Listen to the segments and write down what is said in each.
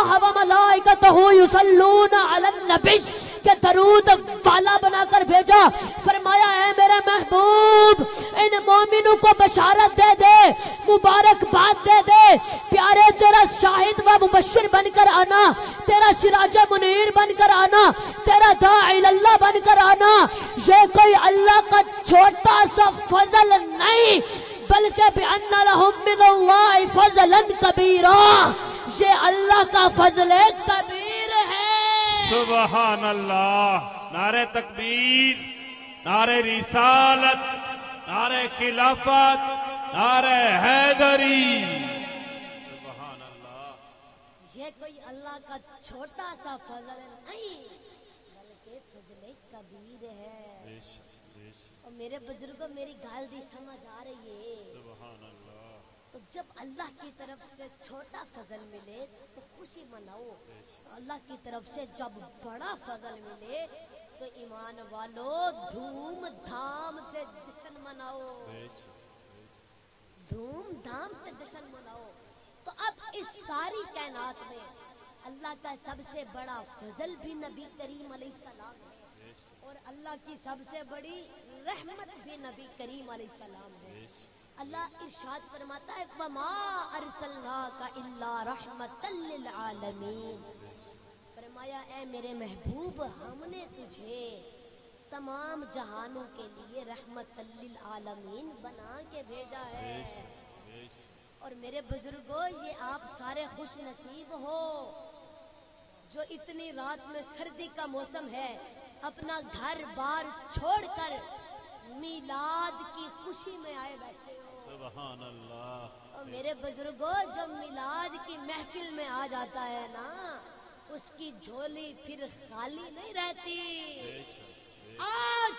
اللہ و ملائکتہ یصلون علی النبی کہ درود والا بنا کر بھیجا. فرمایا اے میرے محبوب ان مومنوں کو بشارت دے دے, مبارکباد دے دے, پیارے تیرا شاہد و مبشر بن کر آنا, تیرا سراج منیر بن کر آنا, تیرا داعی اللہ بن کر آنا یہ کوئی اللہ کا چھوٹا سا فضل نہیں بلکہ بِأَنَّ لَهُم مِّنَ اللَّهِ فَضْلًا كَبِيرًا, یہ اللہ کا فضل کبیر ہے. سبحان اللہ. نعرہ تکبیر, نعرہ رسالت, نعرہ خلافت, نعرہ حیدری. سبحان اللہ. یہ کوئی اللہ کا چھوٹا سا فضل نہیں بلکہ فضل کبیر ہے. اور میرے بزرگوں میری گال دی سمجھ آ رہی ہے. سبحان اللہ. تو جب اللہ کی طرف سے چھوٹا فضل ملے تو خوشی مناؤ, اللہ کی طرف سے جب بڑا فضل ملے تو ایمان والو دھوم دھام سے جشن مناؤ, دھوم دھام سے جشن مناؤ. تو اب اس ساری کائنات میں اللہ کا سب سے بڑا فضل بھی نبی کریم علیہ السلام ہے اور اللہ کی سب سے بڑی رحمت بھی نبی کریم علیہ السلام ہے. اللہ ارشاد فرماتا ہے وَمَا أَرْسَلْنَاكَ إِلَّا رَحْمَةً لِّلْعَالَمِينَ. فرمایا اے میرے محبوب ہم نے تجھے تمام جہانوں کے لیے رحمت للعالمین بنا کے بھیجا ہے. اور میرے بزرگوں یہ آپ سارے خوش نصیب ہو جو اتنی رات میں سردی کا موسم ہے اپنا گھر بار چھوڑ کر میلاد کی خوشی میں آئے بیٹھے ہو. سبحان اللہ. اور میرے بزرگوں جب میلاد کی محفل میں آ جاتا ہے نا اس کی جھولی پھر خالی نہیں رہتی. آج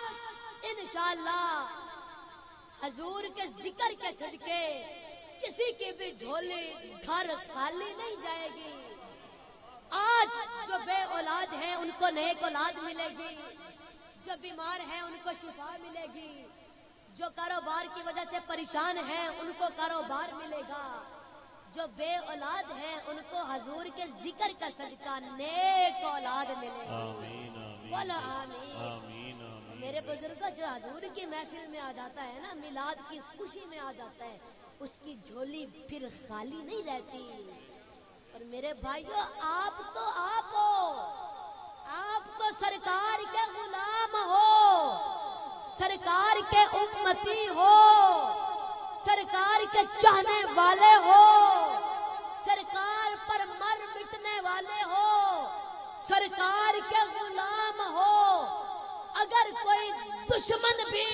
انشاءاللہ حضور کے ذکر کے صدقے کسی کی بھی جھولی گھر خالی نہیں جائے گی. آج جو بے اولاد ہیں ان کو نیک اولاد ملے گی, جو بیمار ہیں ان کو شفا ملے گی, جو کاروبار کی وجہ سے پریشان ہیں ان کو کاروبار ملے گا, جو بے اولاد ہیں ان کو حضور کے ذکر کا صدقہ نیک اولاد ملے گی. آمین آمین بولا آمین. آمین آمین. میرے بزرگوں جو حضور کی محفل میں آ جاتا ہے نا میلاد کی خوشی میں آ جاتا ہے اس کی جھولی پھر خالی نہیں رہتی. اور میرے بھائیو آپ ہو, آپ تو سرکار کے غلام ہو, سرکار کے امتی ہو, سرکار کے چاہنے والے ہو, سرکار پر مر مٹنے والے ہو, سرکار کے غلام ہو. اگر کوئی دشمن بھی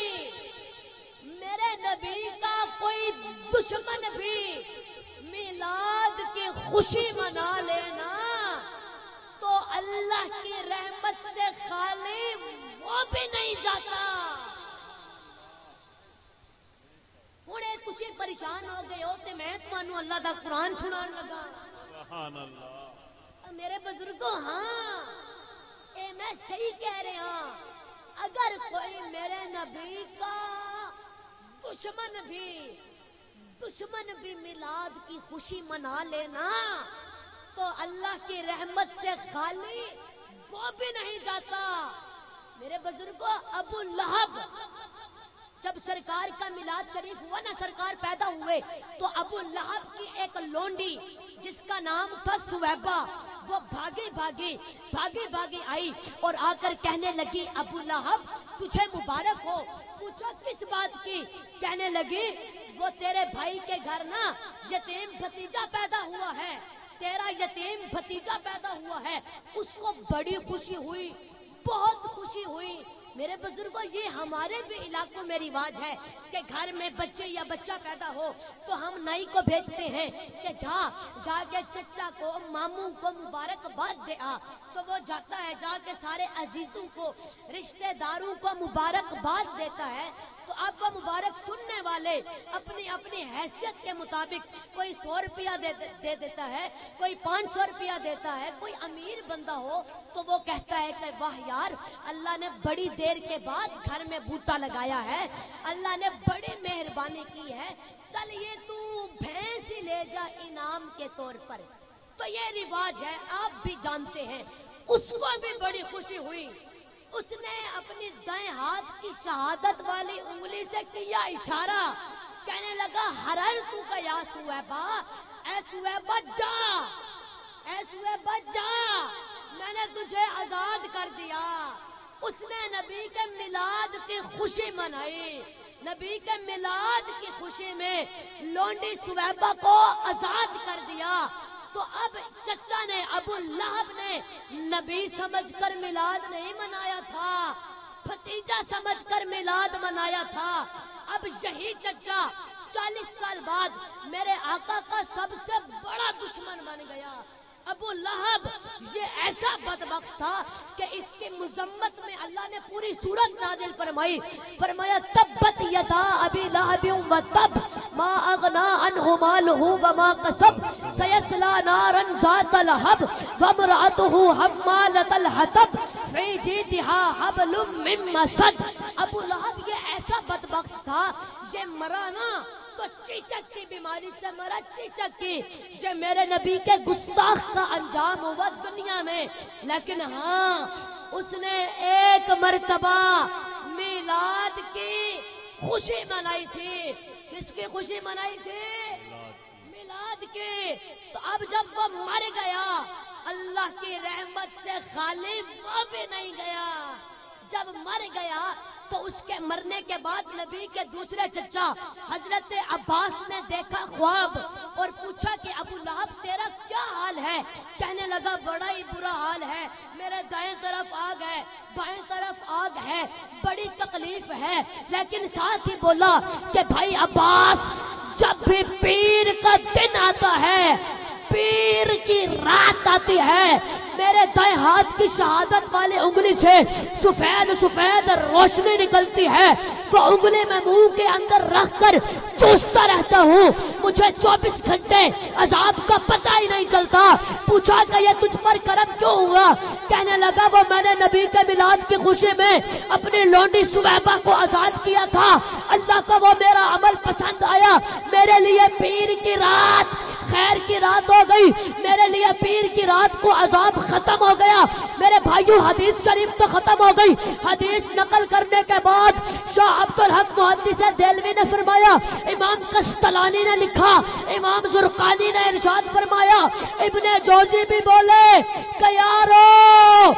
میرے نبی کا کوئی دشمن بھی میلاد کی خوشی منا لینا تو اللہ کی رحمت سے خالی وہ بھی نہیں جاتا. ہنے تسی پریشان ہو گئے ہو تے میں تمہانوں اللہ دا قرآن سنان لگا. سبحان اللہ. میرے بزرگوں ہاں اے میں صحیح کہہ رہے ہاں. اگر کوئی میرے نبی کا دشمن بھی میلاد کی خوشی منا لینا تو اللہ کی رحمت سے خالی وہ بھی نہیں جاتا. میرے بزرگوں ابو لہب جب سرکار کا میلاد شریف ہوا نا سرکار پیدا ہوئے تو ابو لہب کی ایک لونڈی جس کا نام تھا سویبہ وہ بھاگی آئی اور آ کر کہنے لگی ابو لہب تجھے مبارک ہو. پوچھو کس بات کی؟ کہنے لگی وہ تیرے بھائی کے گھر نا یتیم بھتیجا پیدا ہوا ہے, تیرا یتیم بھتیجا پیدا ہوا ہے. اس کو بڑی خوشی ہوئی, بہت خوشی ہوئی. میرے بزرگوں یہ ہمارے بھی علاقوں میں رواج ہے کہ گھر میں بچے یا بچہ پیدا ہو تو ہم نائی کو بھیجتے ہیں کہ جا کے چچا کو ماموں کو مبارکباد دے آ. تو وہ جاتا ہے جا کے سارے عزیزوں کو رشتہ داروں کو مبارکباد دیتا ہے. تو اب وہ مبارک سننے والے اپنی اپنی حیثیت کے مطابق کوئی 100 روپیہ دے دیتا ہے, کوئی 500 روپیہ دیتا ہے. کوئی امیر بندہ ہو تو وہ کہتا ہے کہ واہ یار اللہ نے بڑی دیر کے بعد گھر میں بوٹا لگایا ہے, اللہ نے بڑی مہربانی کی ہے, چل یہ تو بھینس ہی لے جا انعام کے طور پر. تو یہ رواج ہے، آپ بھی جانتے ہیں۔ اس کو بھی بڑی خوشی ہوئی، اس نے اپنی دائیں ہاتھ کی شہادت والی انگلی سے کیا اشارہ، کہنے لگا حررتو کا یا سویبا، اے سویبا جا، اے سویبا جا، میں نے تجھے آزاد کر دیا۔ اس نے نبی کے میلاد کی خوشی منائی، نبی کے میلاد کی خوشی میں لونڈی سویبا کو آزاد کر دیا۔ تو اب چچا نے، ابو لہب نے نبی سمجھ کر میلاد نہیں منایا تھا، بھتیجا سمجھ کر میلاد منایا تھا۔ اب یہی چچا 40 سال بعد میرے آقا کا سب سے بڑا دشمن بن گیا۔ ابو لہب یہ ایسا بدبخت تھا کہ اس کی مذمت میں اللہ نے پوری سورت نازل فرمائی، فرمایا تبت یدا ابی لہب و تب ما اغنا عنہ مالہ وما کسب سیصلی نارا ذات لہب وامرأتہ حمالۃ الحطب فی جیدہا حبل من مسد۔ ابو لہب یہ ایسا بدبخت تھا، یہ مرا نا تو چیچک کی بیماری سے مرا، چیچک کی۔ یہ میرے نبی کے گستاخ کا انجام ہوا دنیا میں، لیکن ہاں اس نے ایک مرتبہ میلاد کی خوشی منائی تھی۔ کس کی خوشی منائی تھی؟ میلاد کی۔ تو اب جب وہ مر گیا، اللہ کی رحمت سے خالی وہ بھی نہیں گیا۔ جب مر گیا تو اس کے مرنے کے بعد نبی کے دوسرے چچا حضرت عباس نے دیکھا خواب اور پوچھا کہ ابو لہب تیرا کیا حال ہے؟ کہنے لگا بڑا ہی برا حال ہے، میرے دائیں طرف آگ ہے، بائیں طرف آگ ہے، بڑی تکلیف ہے۔ لیکن ساتھ ہی بولا کہ بھائی عباس، جب بھی پیر کا دن آتا ہے، پیر کی رات آتی ہے، میرے دائیں ہاتھ کی شہادت والی انگلی سے سفید سفید روشنی نکلتی ہے، وہ انگلی میں منہ کے اندر رکھ کر چوستا رہتا ہوں، مجھے 24 گھنٹے عذاب کا پتہ ہی نہیں چلتا۔ پوچھا کہ یہ تجھ پر کرم کیوں ہوا؟ کہنے لگا وہ میں نے نبی کے میلاد کی خوشی میں اپنی لونڈی سویبا کو آزاد کیا تھا، اللہ کا وہ میرا عمل پسند آیا، میرے لیے پیر کی رات خیر کی رات ہو گئی، میرے لیے پیر کی رات کو عذاب ختم ہو گیا۔ میرے بھائیوں حدیث شریف تو ختم ہو گئی، حدیث نقل کرنے کے بعد شاہ عبدالحق محدث دہلوی نے فرمایا، امام قسطلانی نے لکھا، امام زرقانی نے ارشاد فرمایا، ابن جوزی بھی بولے کہ یارو